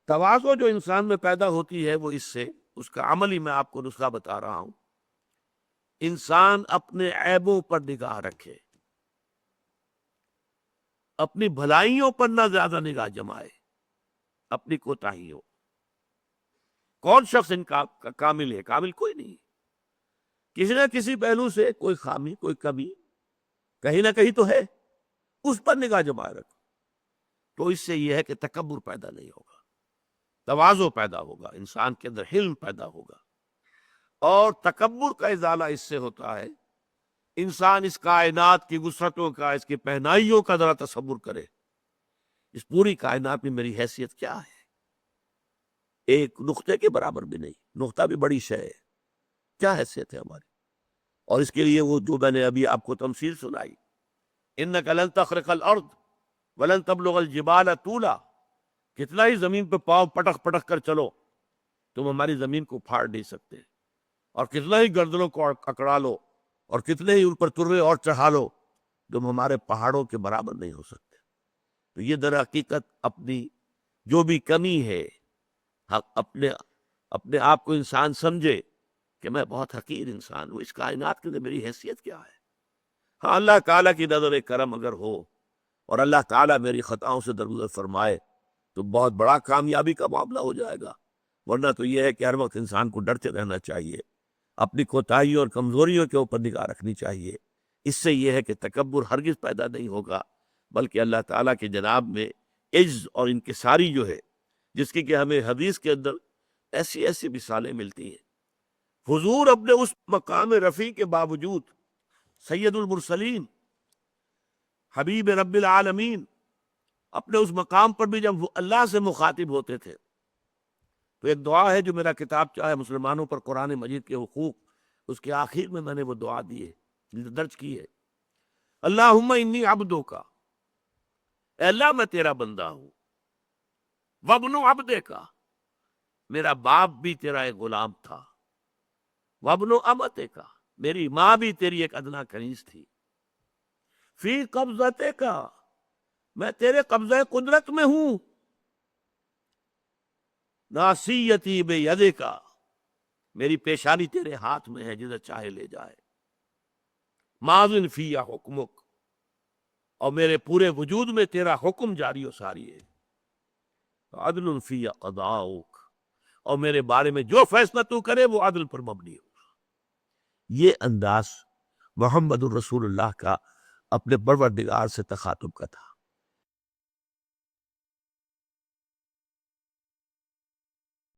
تواضع جو انسان میں پیدا ہوتی ہے وہ اس سے، اس کا عملی میں آپ کو نسخہ بتا رہا ہوں، انسان اپنے عیبوں پر نگاہ رکھے، اپنی بھلائیوں پر نہ زیادہ نگاہ جمائے، اپنی کوتاہیوں۔ کون شخص ان کا کامل ہے؟ کامل کوئی نہیں، کسی نہ کسی پہلو سے کوئی خامی، کوئی کمی کہیں نہ کہیں تو ہے، اس پر نگاہ جمائے رکھو، تو اس سے یہ ہے کہ تکبر پیدا نہیں ہوگا، تواضع پیدا ہوگا، انسان کے اندر حلم پیدا ہوگا۔ اور تکبر کا ازالہ اس سے ہوتا ہے، انسان اس کائنات کی وسعتوں کا، اس کی پہنائیوں کا ذرا تصور کرے، اس پوری کائنات میں میری حیثیت کیا ہے؟ ایک نقطے کے برابر بھی نہیں، نقطہ بھی بڑی شے ہے، کیا حیثیت ہے ہماری؟ اور اس کے لیے وہ جو میں نے ابھی آپ کو تمثیل سنائی، انک لن تخرق الارض ولن تبلغ الجبال طولا، کتنا ہی زمین پہ پاؤں پٹک پٹک کر چلو، تم ہماری زمین کو پھاڑ نہیں سکتے، اور کتنا ہی گردنوں کو اکڑا لو، اور کتنے ہی ان پر ترے اور چڑھا لو، تم ہمارے پہاڑوں کے برابر نہیں ہو سکتے۔ تو یہ در حقیقت اپنی جو بھی کمی ہے، اپنے آپ کو انسان سمجھے کہ میں بہت حقیر انسان ہوں، اس کائنات کے اندر میری حیثیت کیا ہے؟ ہاں، اللہ تعالیٰ کی نظر کرم اگر ہو اور اللہ تعالیٰ میری خطاؤں سے درگزر فرمائے تو بہت بڑا کامیابی کا معاملہ ہو جائے گا، ورنہ تو یہ ہے کہ ہر وقت انسان کو ڈرتے رہنا چاہیے، اپنی کوتاہیوں اور کمزوریوں کے اوپر نگاہ رکھنی چاہیے۔ اس سے یہ ہے کہ تکبر ہرگز پیدا نہیں ہوگا، بلکہ اللہ تعالیٰ کے جناب میں عجز اور انکساری جو ہے، جس کی کہ ہمیں حدیث کے اندر ایسی ایسی مثالیں ملتی ہیں۔ حضور اپنے اس مقام رفیع کے باوجود، سید المرسلین، حبیب رب العالمین، اپنے اس مقام پر بھی جب وہ اللہ سے مخاطب ہوتے تھے تو ایک دعا ہے جو میرا کتاب چاہے مسلمانوں پر قرآن مجید کے حقوق، اس کے آخر میں نے وہ دعا دی ہے، درج کی ہے، اللہم انی عبدک، اے اللہ میں تیرا بندہ ہوں، وابن عبدک، میرا باپ بھی تیرا ایک غلام تھا، وابن امتک، میری ماں بھی تیری ایک ادنا کنیز تھی، فی قبضتک، میں تیرے قبضہ قدرت میں ہوں، ناصیتی بیدک، میری پیشانی تیرے ہاتھ میں ہے، جدھر چاہے لے جائے، ماضٍ فی حکمک، اور میرے پورے وجود میں تیرا حکم جاری و ساری ہے، عدل فی قضاؤک، اور میرے بارے میں جو فیصلہ تو کرے وہ عدل پر مبنی ہو۔ یہ انداز محمد الرسول اللہ کا اپنے پروردگار سے تخاطب کا تھا۔